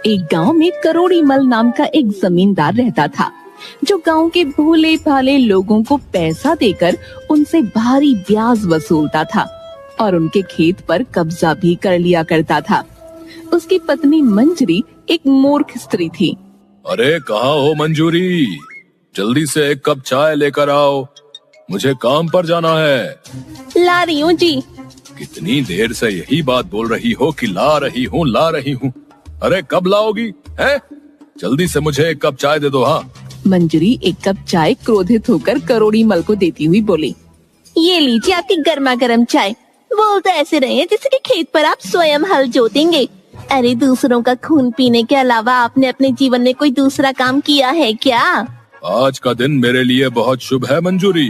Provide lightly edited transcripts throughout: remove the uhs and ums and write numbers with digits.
एक गांव में करोड़ी मल नाम का एक जमींदार रहता था, जो गांव के भोले भाले लोगों को पैसा देकर उनसे भारी ब्याज वसूलता था और उनके खेत पर कब्जा भी कर लिया करता था। उसकी पत्नी मंजरी एक मूर्ख स्त्री थी। अरे कहाँ हो मंजूरी, जल्दी से एक कप चाय लेकर आओ, मुझे काम पर जाना है। ला रही हूँ जी। कितनी देर से यही बात बोल रही हो कि ला रही हूँ ला रही हूँ। अरे कब लाओगी है? जल्दी से मुझे एक कप चाय दे दो। हाँ। मंजरी एक कप चाय क्रोधित होकर करोड़ी मल को देती हुई बोली, ये लीजिए आपकी गर्मा गर्म चाय। बोल तो ऐसे रहे हैं जैसे कि खेत पर आप स्वयं हल जोतेंगे। अरे दूसरों का खून पीने के अलावा आपने अपने जीवन में कोई दूसरा काम किया है क्या? आज का दिन मेरे लिए बहुत शुभ है मंजूरी,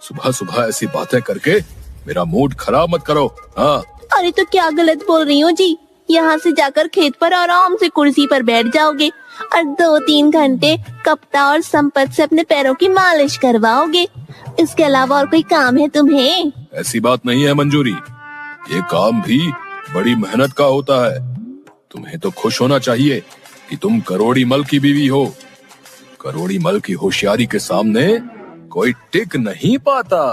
सुबह सुबह ऐसी बातें करके मेरा मूड खराब मत करो। हाँ। अरे तो क्या गलत बोल रही हूँ जी? यहाँ से जाकर खेत पर आराम से कुर्सी पर बैठ जाओगे और 2-3 घंटे कप्ता और संपत से अपने पैरों की मालिश करवाओगे। इसके अलावा और कोई काम है तुम्हें? ऐसी बात नहीं है मंजूरी, ये काम भी बड़ी मेहनत का होता है। तुम्हें तो खुश होना चाहिए कि तुम करोड़ी मल की बीवी हो। करोड़ी मल की होशियारी के सामने कोई टिक नहीं पाता।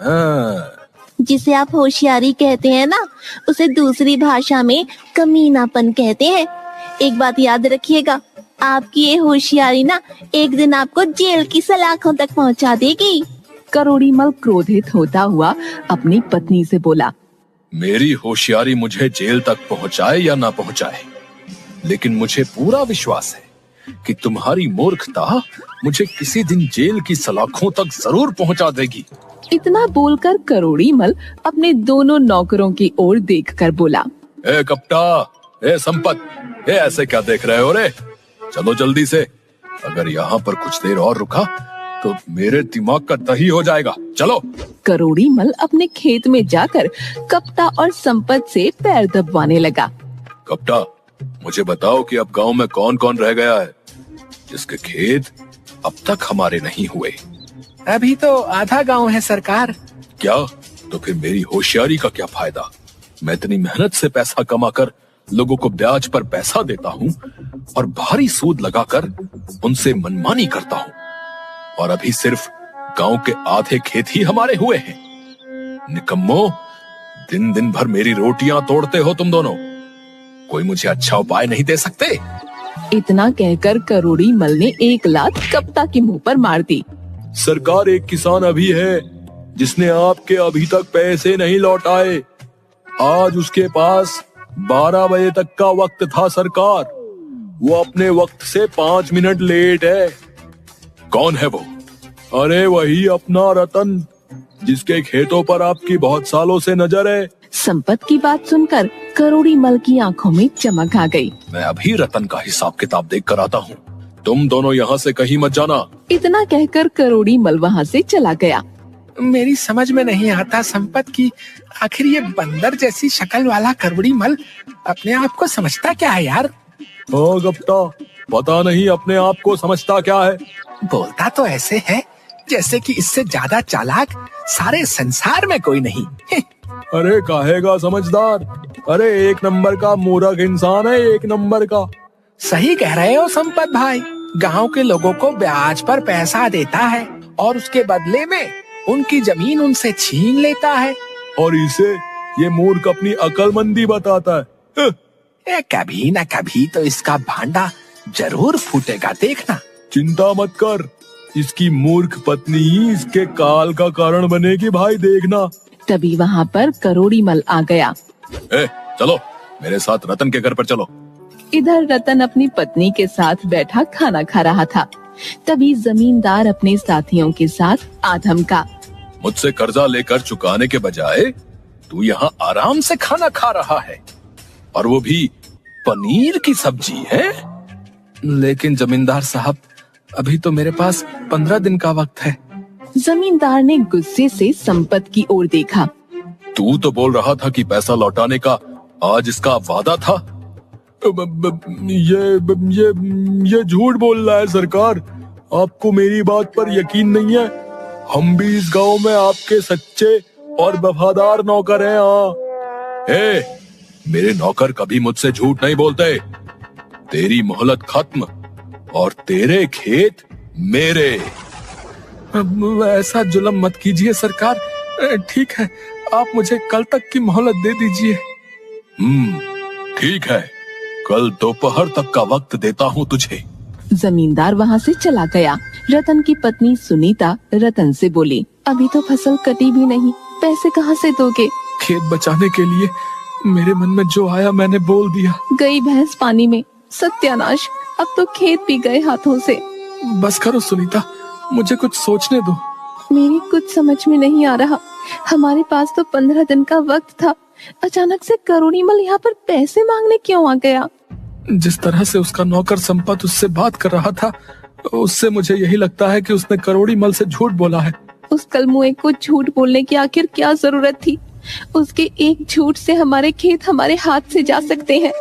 हाँ। जिसे आप होशियारी कहते हैं ना, उसे दूसरी भाषा में कमीनापन कहते हैं। एक बात याद रखिएगा, आपकी ये होशियारी ना एक दिन आपको जेल की सलाखों तक पहुंचा देगी। करोड़ी मल क्रोधित होता हुआ अपनी पत्नी से बोला, मेरी होशियारी मुझे जेल तक पहुंचाए या ना पहुंचाए, लेकिन मुझे पूरा विश्वास है कि तुम्हारी मूर्खता मुझे किसी दिन जेल की सलाखों तक जरूर पहुंचा देगी। इतना बोलकर करोड़ी मल अपने दोनों नौकरों की ओर देखकर बोला, ए कप्ता, ए संपत, ए ऐसे क्या देख रहे हो रे? चलो जल्दी से, अगर यहाँ पर कुछ देर और रुका तो मेरे दिमाग का दही हो जाएगा। चलो। करोड़ी मल अपने खेत में जाकर कप्ता और संपत से पैर दबवाने लगा। कप्ता, मुझे बताओ कि अब गांव में कौन कौन रह गया है जिसके खेत अब तक हमारे नहीं हुए? अभी तो आधा गांव है सरकार। क्या? तो फिर मेरी होशियारी का क्या फायदा? मैं इतनी मेहनत से पैसा कमाकर लोगों को ब्याज पर पैसा देता हूँ और भारी सूद लगाकर उनसे मनमानी करता हूँ, और अभी सिर्फ गांव के आधे खेत ही हमारे हुए हैं। निकम्मो, दिन दिन भर मेरी रोटियां तोड़ते हो तुम दोनों। कोई मुझे अच्छा उपाय नहीं दे सकते? इतना कहकर करोड़ी मल ने एक लात कप्ता के मुंह पर मार दी। सरकार, एक किसान अभी है जिसने आपके अभी तक पैसे नहीं लौटाए। आज उसके पास 12 बजे तक का वक्त था सरकार, वो अपने वक्त से 5 मिनट लेट है। कौन है वो? अरे वही अपना रतन, जिसके खेतों पर आपकी बहुत सालों से नजर है। संपत की बात सुनकर करोड़ी मल की आंखों में चमक आ गई। मैं अभी रतन का हिसाब किताब देख कर आता हूँ, तुम दोनों यहाँ से कहीं मत जाना। इतना कहकर करोड़ी मल वहाँ से चला गया। मेरी समझ में नहीं आता संपत की आखिर ये बंदर जैसी शक्ल वाला करोड़ी मल अपने आप को समझता क्या है यार? हाँ कप्ता, पता नहीं अपने आप को समझता क्या है। बोलता तो ऐसे है जैसे कि इससे ज्यादा चालाक सारे संसार में कोई नहीं। अरे काहेगा समझदार, अरे एक नंबर का मूर्ख इंसान है, एक नंबर का। सही कह रहे हो संपत भाई, गांव के लोगों को ब्याज पर पैसा देता है और उसके बदले में उनकी जमीन उनसे छीन लेता है, और इसे ये मूर्ख अपनी अक्लमंदी बताता है। कभी न कभी तो इसका भांडा जरूर फूटेगा, देखना। चिंता मत कर, इसकी मूर्ख पत्नी ही इसके काल का कारण बनेगी भाई, देखना। तभी वहाँ पर करोड़ी मल आ गया। चलो मेरे साथ रतन के घर पर चलो। इधर रतन अपनी पत्नी के साथ बैठा खाना खा रहा था। तभी जमींदार अपने साथियों के साथ आधम का, मुझसे कर्जा लेकर चुकाने के बजाय तू यहाँ आराम से खाना खा रहा है, और वो भी पनीर की सब्जी है। लेकिन जमींदार साहब, अभी तो मेरे पास 15 दिन का वक्त है। जमींदार ने गुस्से से संपत की ओर देखा। तू तो बोल रहा था कि पैसा लौटाने का आज इसका वादा था। ये झूठ बोल रहा है सरकार, आपको मेरी बात पर यकीन नहीं है। हम भी इस गांव में आपके सच्चे और वफादार नौकर हैं। हाँ, मेरे नौकर कभी मुझसे झूठ नहीं बोलते। तेरी मोहलत खत्म और तेरे खेत मेरे। अब ऐसा जुल्म मत कीजिए सरकार। ठीक है, आप मुझे कल तक की मोहलत दे दीजिए। ठीक है, कल दोपहर तक का वक्त देता हूँ तुझे। जमींदार वहाँ से चला गया। रतन की पत्नी सुनीता रतन से बोली, अभी तो फसल कटी भी नहीं, पैसे कहाँ से दोगे? खेत बचाने के लिए मेरे मन में जो आया मैंने बोल दिया। गई भैंस पानी में, सत्यानाश, अब तो खेत भी गए हाथों से। बस करो सुनीता, मुझे कुछ सोचने दो। मेरी कुछ समझ में नहीं आ रहा। हमारे पास तो 15 दिन का वक्त था, अचानक से करोड़ीमल यहाँ पर पैसे मांगने क्यों आ गया? जिस तरह से उसका नौकर संपत उससे बात कर रहा था, उससे मुझे यही लगता है कि उसने करोड़ीमल से झूठ बोला है। उस कलमुए को झूठ बोलने की आखिर क्या जरूरत थी? उसके एक झूठ से हमारे खेत हमारे हाथ से जा सकते हैं।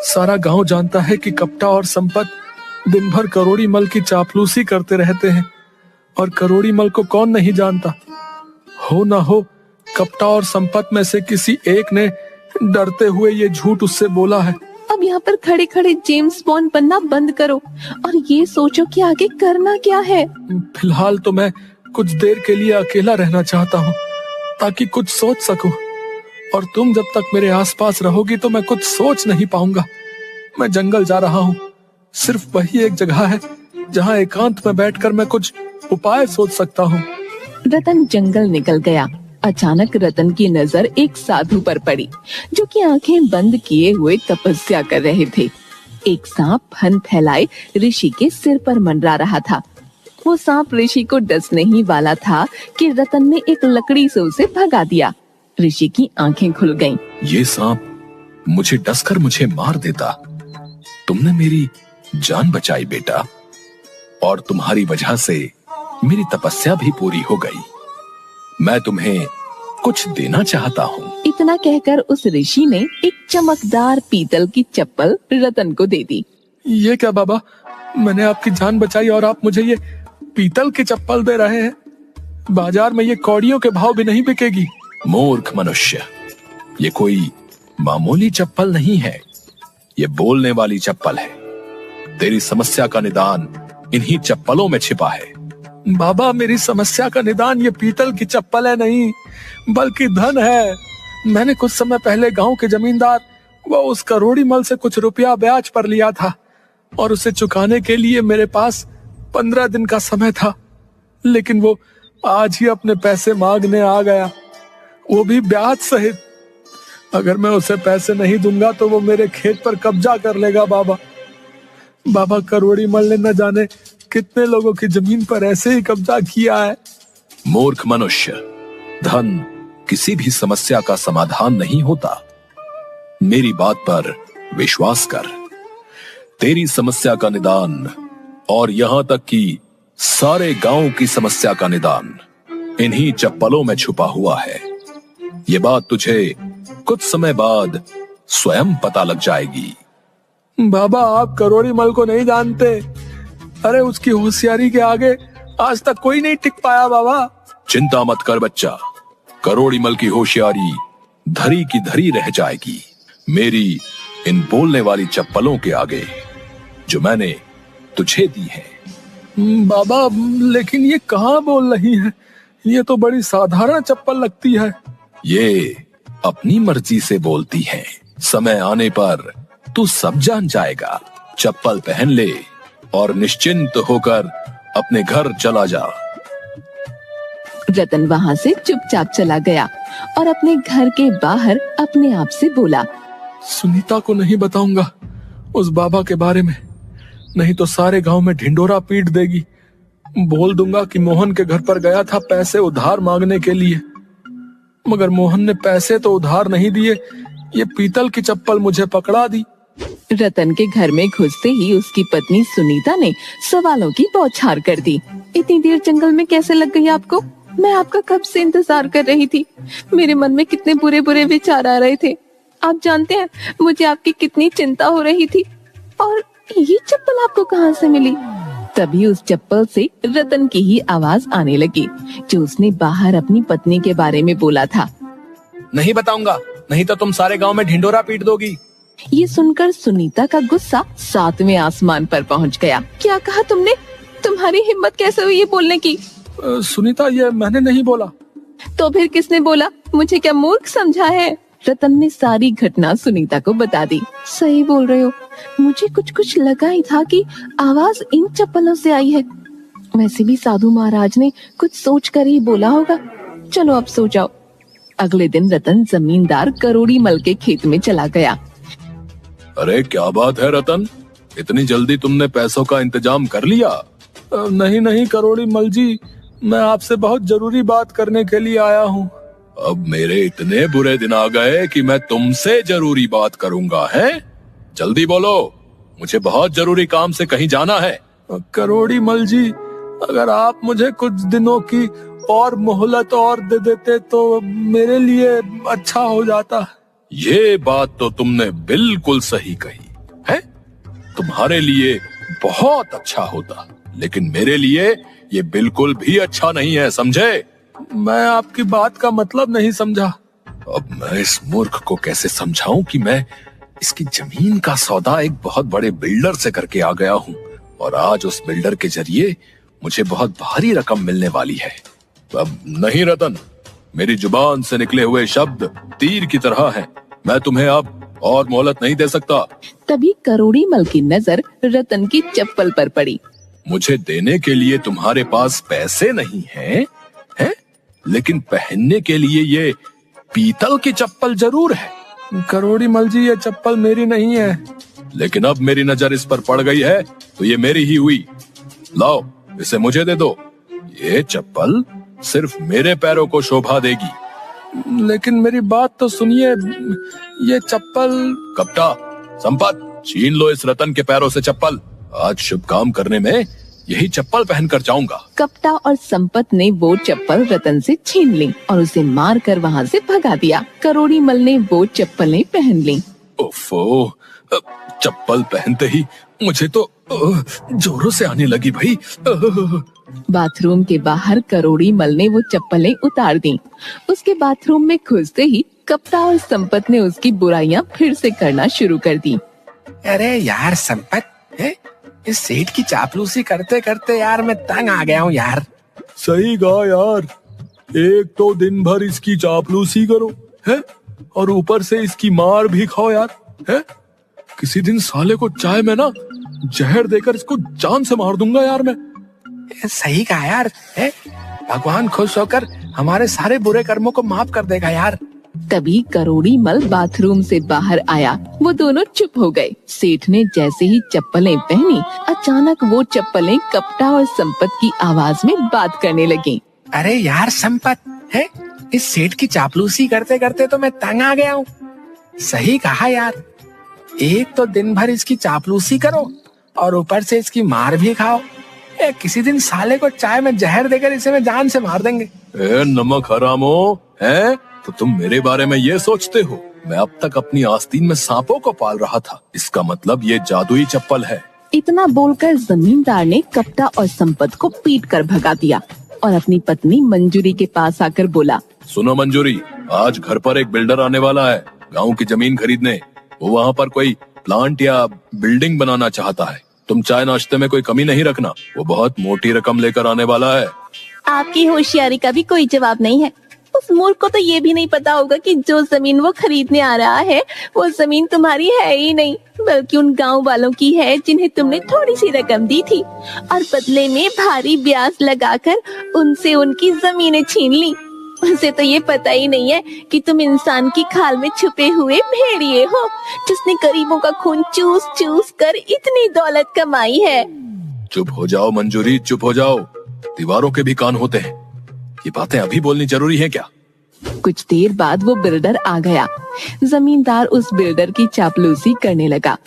सारा गांव जानता है कि कपटा और संपत दिन भर करोड़ीमल की चापलूसी करते रहते हैं, और करोड़ीमल को कौन नहीं जानता। हो ना हो कपटा और संपत में से किसी एक ने डरते हुए ये झूठ उससे बोला है। अब यहाँ पर खड़े खड़े जेम्स बॉन्ड बनना बंद करो और ये सोचो कि आगे करना क्या है। फिलहाल तो मैं कुछ देर के लिए अकेला रहना चाहता हूँ, ताकि कुछ सोच सकूं। और तुम जब तक मेरे आसपास रहोगी तो मैं कुछ सोच नहीं पाऊंगा। मैं जंगल जा रहा हूँ, सिर्फ वही एक जगह है जहाँ एकांत में बैठकर मैं कुछ उपाय सोच सकता हूँ। रतन जंगल निकल गया। अचानक रतन की नजर एक साधु पर पड़ी, जो कि आंखें बंद किए हुए तपस्या कर रहे थे। एक सांप फन फैलाए ऋषि के सिर पर मंडरा रहा था। वो सांप ऋषि को डसने ही वाला था कि रतन ने एक लकड़ी से उसे भगा दिया। ऋषि की आंखें खुल गईं। ये सांप मुझे डसकर मुझे मार देता। तुमने मेरी जान बचाई बेटा, और तुम्हारी वजह से मेरी तपस्या भी पूरी हो गई। मैं तुम्हें कुछ देना चाहता हूँ। इतना कहकर उस ऋषि ने एक चमकदार पीतल की चप्पल रतन को दे दी। ये क्या बाबा, मैंने आपकी जान बचाई और आप मुझे ये पीतल की चप्पल दे रहे हैं? बाजार में ये कौड़ियों के भाव भी नहीं बिकेगी। मूर्ख मनुष्य, ये कोई मामूली चप्पल नहीं है, ये बोलने वाली चप्पल है। तेरी समस्या का निदान इन्हीं चप्पलों में छिपा है। बाबा, मेरी समस्या का निदान ये पीतल की चप्पल है नहीं, बल्कि धन है। मैंने कुछ समय पहले गांव के जमींदार व उस करोड़ीमल से कुछ रुपया ब्याज पर लिया था, और उसे चुकाने के लिए मेरे पास 15 दिन का समय था। लेकिन वो आज ही अपने पैसे मांगने आ गया, वो भी ब्याज सहित। अगर मैं उसे पैसे नहीं दूंगा तो वो मेरे खेत पर कब्जा कर लेगा। बाबा, करोड़ीमल ने न जाने कितने लोगों की जमीन पर ऐसे ही कब्जा किया है। मूर्ख मनुष्य, धन किसी भी समस्या का समाधान नहीं होता। मेरी बात पर विश्वास कर। तेरी समस्या का निदान, और यहां तक कि सारे गांव की समस्या का निदान, इन्हीं चप्पलों में छुपा हुआ है। ये बात तुझे कुछ समय बाद स्वयं पता लग जाएगी। बाबा, आप करोड़ीमल को नहीं जानते। अरे, उसकी होशियारी के आगे आज तक कोई नहीं टिक पाया। बाबा, चिंता मत कर बच्चा, करोड़ीमल की होशियारी धरी की धरी रह जाएगी मेरी इन बोलने वाली चप्पलों के आगे, जो मैंने तुझे दी है। बाबा, लेकिन ये कहाँ बोल रही है? ये तो बड़ी साधारण चप्पल लगती है। ये अपनी मर्जी से बोलती है। समय आने पर तू सब जान जाएगा। चप्पल पहन ले और निश्चिंत होकर अपने घर चला जा। रतन वहाँ से चुपचाप चला गया और अपने घर के बाहर अपने आप से बोला, सुनीता को नहीं बताऊंगा उस बाबा के बारे में, नहीं तो सारे गांव में ढिंडोरा पीट देगी। बोल दूंगा कि मोहन के घर पर गया था पैसे उधार मांगने के लिए, मगर मोहन ने पैसे तो उधार नहीं दिए, ये पीतल की चप्पल मुझे पकड़ा दी। रतन के घर में घुसते ही उसकी पत्नी सुनीता ने सवालों की बौछार कर दी। इतनी देर जंगल में कैसे लग गई आपको? मैं आपका कब से इंतजार कर रही थी। मेरे मन में कितने बुरे बुरे विचार आ रहे थे। आप जानते हैं मुझे आपकी कितनी चिंता हो रही थी। और ये चप्पल आपको कहाँ से मिली? तभी उस चप्पल से रतन की ही आवाज आने लगी, जो उसने बाहर अपनी पत्नी के बारे में बोला था। नहीं बताऊंगा, नहीं तो तुम सारे गांव में ढिंडोरा पीट दोगी। ये सुनकर सुनीता का गुस्सा 7वें आसमान पर पहुंच गया। क्या कहा तुमने? तुम्हारी हिम्मत कैसे हुई ये बोलने की? सुनीता, ये मैंने नहीं बोला। तो फिर किसने बोला? मुझे क्या मूर्ख समझा है? रतन ने सारी घटना सुनीता को बता दी। सही बोल रहे हो, मुझे कुछ लगा ही था कि आवाज इन चप्पलों से आई है। वैसे भी साधु महाराज ने कुछ सोच कर ही बोला होगा। चलो अब सो जाओ। अगले दिन रतन जमींदार करोड़ी मल के खेत में चला गया। अरे क्या बात है रतन, इतनी जल्दी तुमने पैसों का इंतजाम कर लिया? नहीं करोड़ी मल जी, मैं आपसे बहुत जरूरी बात करने के लिए आया हूँ। अब मेरे इतने बुरे दिन आ गए कि मैं तुमसे जरूरी बात करूंगा, है? जल्दी बोलो, मुझे बहुत जरूरी काम से कहीं जाना है। करोड़ी मल जी, अगर आप मुझे कुछ दिनों की और मोहलत और दे देते तो मेरे लिए अच्छा हो जाता। ये बात तो तुमने बिल्कुल सही कही है। तुम्हारे लिए बहुत अच्छा होता, लेकिन मेरे लिए ये बिल्कुल भी अच्छा नहीं है, समझे? मैं आपकी बात का मतलब नहीं समझा। अब मैं इस मूर्ख को कैसे समझाऊं कि मैं इसकी जमीन का सौदा एक बहुत बड़े बिल्डर से करके आ गया हूँ और आज उस बिल्डर के जरिए मुझे बहुत भारी रकम मिलने वाली है। अब नहीं रतन, मेरी जुबान से निकले हुए शब्द तीर की तरह हैं। मैं तुम्हें अब और मोहलत नहीं दे सकता। तभी करोड़ी मल की नजर रतन की चप्पल पर पड़ी। मुझे देने के लिए तुम्हारे पास पैसे नहीं हैं, हैं? लेकिन पहनने के लिए ये पीतल की चप्पल जरूर है। करोड़ी मल जी, ये चप्पल मेरी नहीं है। लेकिन अब मेरी नजर इस पर पड़ गई है तो ये मेरी ही हुई। लाओ, इसे मुझे दे दो। ये चप्पल सिर्फ मेरे पैरों को शोभा देगी। लेकिन मेरी बात तो सुनिए, ये चप्पल। कपटा, संपत, छीन लो इस रतन के पैरों से चप्पल। आज शुभ काम करने में यही चप्पल पहनकर जाऊंगा। कपटा और संपत ने वो चप्पल रतन से छीन ली और उसे मार कर वहाँ से भगा दिया। करोड़ी मल ने वो चप्पलें पहन ली। ओफो, चप्पल पहनते ही मुझे तो जोरों से आने लगी भाई। बाथरूम के बाहर करोड़ी मल ने वो चप्पलें उतार दी। उसके बाथरूम में घुसते ही कपटा और संपत ने उसकी बुराइयां फिर से करना शुरू कर दी। अरे यार संपत, इस सेठ की चापलूसी करते करते यार मैं तंग आ गया हूँ यार। सही कहा यार, एक तो दिन भर इसकी चापलूसी करो है और ऊपर से इसकी मार भी खाओ यार, है? किसी दिन साले को चाय में ना जहर देकर इसको जान से मार दूंगा यार मैं। सही कहा यार, है? भगवान खुश होकर हमारे सारे बुरे कर्मों को माफ कर देगा यार। तभी करोड़ी मल बाथरूम से बाहर आया। वो दोनों चुप हो गए। सेठ ने जैसे ही चप्पलें पहनी, अचानक वो चप्पलें कपटा और संपत की आवाज में बात करने लगी। अरे यार संपत, है? इस सेठ की चापलूसी करते करते तो मैं तंग आ गया हूँ। सही कहा यार, एक तो दिन भर इसकी चापलूसी करो और ऊपर से इसकी मार भी खाओ। किसी दिन साले को चाय में जहर देकर इसे मैं जान से मार देंगे। नमक हरामो, है? तो तुम मेरे बारे में ये सोचते हो? मैं अब तक अपनी आस्तीन में सांपों को पाल रहा था। इसका मतलब ये जादुई चप्पल है। इतना बोलकर जमींदार ने कपटा और संपत को पीट कर भगा दिया और अपनी पत्नी मंजूरी के पास आकर बोला, सुनो मंजूरी, आज घर पर एक बिल्डर आने वाला है गांव की जमीन खरीदने। वो वहाँ पर कोई प्लांट या बिल्डिंग बनाना चाहता है। तुम चाय नाश्ते में कोई कमी नहीं रखना। वो बहुत मोटी रकम लेकर आने वाला है। आपकी होशियारी का भी कोई जवाब नहीं है। उस मूर्ख को तो ये भी नहीं पता होगा कि जो जमीन वो खरीदने आ रहा है वो जमीन तुम्हारी है ही नहीं, बल्कि उन गांव वालों की है जिन्हें तुमने थोड़ी सी रकम दी थी और बदले में भारी ब्याज लगाकर उनसे उनकी जमीनें छीन ली। उसे तो ये पता ही नहीं है कि तुम इंसान की खाल में छुपे हुए भेड़िए हो, जिसने गरीबों का खून चूस चूस कर इतनी दौलत कमाई है। चुप हो जाओ मंजूरी, चुप हो जाओ। दीवारों के भी कान होते हैं। ये बातें अभी बोलनी जरूरी है क्या? कुछ देर बाद वो बिल्डर आ गया। जमींदार उस बिल्डर की चापलूसी करने लगा,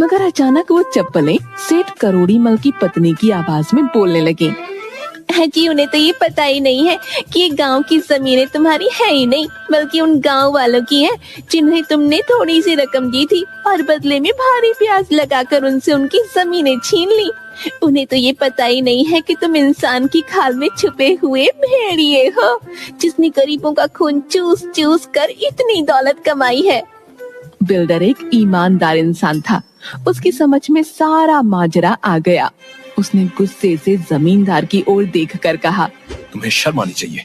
मगर अचानक वो चप्पलें सेठ करोड़ी मल की पत्नी की आवाज में बोलने लगी। जी, उन्हें तो ये पता ही नहीं है कि ये गांव की जमीनें तुम्हारी है ही नहीं, बल्कि उन गांव वालों की है जिन्हें तुमने थोड़ी सी रकम दी थी और बदले में भारी ब्याज लगाकर उनसे उनकी जमीनें छीन ली। उन्हें तो ये पता ही नहीं है कि तुम इंसान की खाल में छुपे हुए भेड़िए हो, जिसने गरीबों का खून चूस चूस कर इतनी दौलत कमाई है। बिल्डर एक ईमानदार इंसान था। उसकी समझ में सारा माजरा आ गया। उसने गुस्से से जमींदार की ओर देखकर कहा, तुम्हें शर्म आनी चाहिए।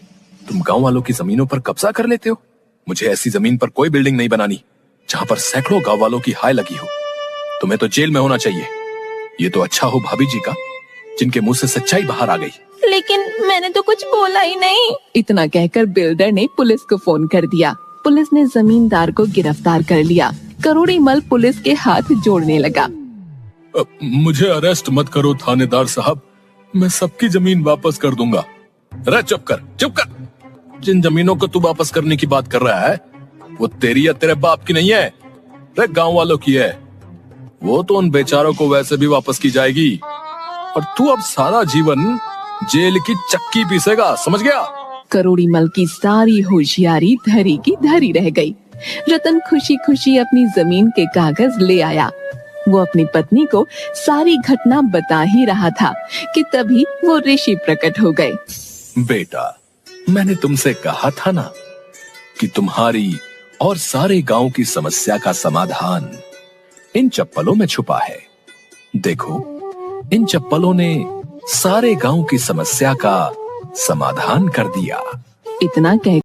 तुम गांव वालों की जमीनों पर कब्जा कर लेते हो। मुझे ऐसी जमीन पर कोई बिल्डिंग नहीं बनानी जहां पर सैकड़ों गांव वालों की हाय लगी हो। तुम्हें तो जेल में होना चाहिए। ये तो अच्छा हो भाभी जी का, जिनके मुंह से सच्चाई बाहर आ गई। लेकिन मैंने तो कुछ बोला ही नहीं। इतना कहकर बिल्डर ने पुलिस को फोन कर दिया। पुलिस ने जमींदार को गिरफ्तार कर लिया। करोड़ी मल पुलिस के हाथ जोड़ने लगा। मुझे अरेस्ट मत करो थानेदार साहब, मैं सबकी जमीन वापस कर दूंगा। अरे चुप कर, चुप कर। जिन जमीनों को तू वापस करने की बात कर रहा है वो तेरी या तेरे बाप की नहीं है, रे गांव वालों की है। वो तो उन बेचारों को वैसे भी वापस की जाएगी और तू अब सारा जीवन जेल की चक्की पीसेगा, समझ गया? करोड़ी मल की सारी होशियारी धरी की धरी रह गई। रतन खुशी खुशी अपनी जमीन के कागज ले आया। वो अपनी पत्नी को सारी घटना बता ही रहा था कि तभी वो ऋषि प्रकट हो गए। बेटा, मैंने तुमसे कहा था ना कि तुम्हारी और सारे गांव की समस्या का समाधान इन चप्पलों में छुपा है। देखो, इन चप्पलों ने सारे गांव की समस्या का समाधान कर दिया। इतना कह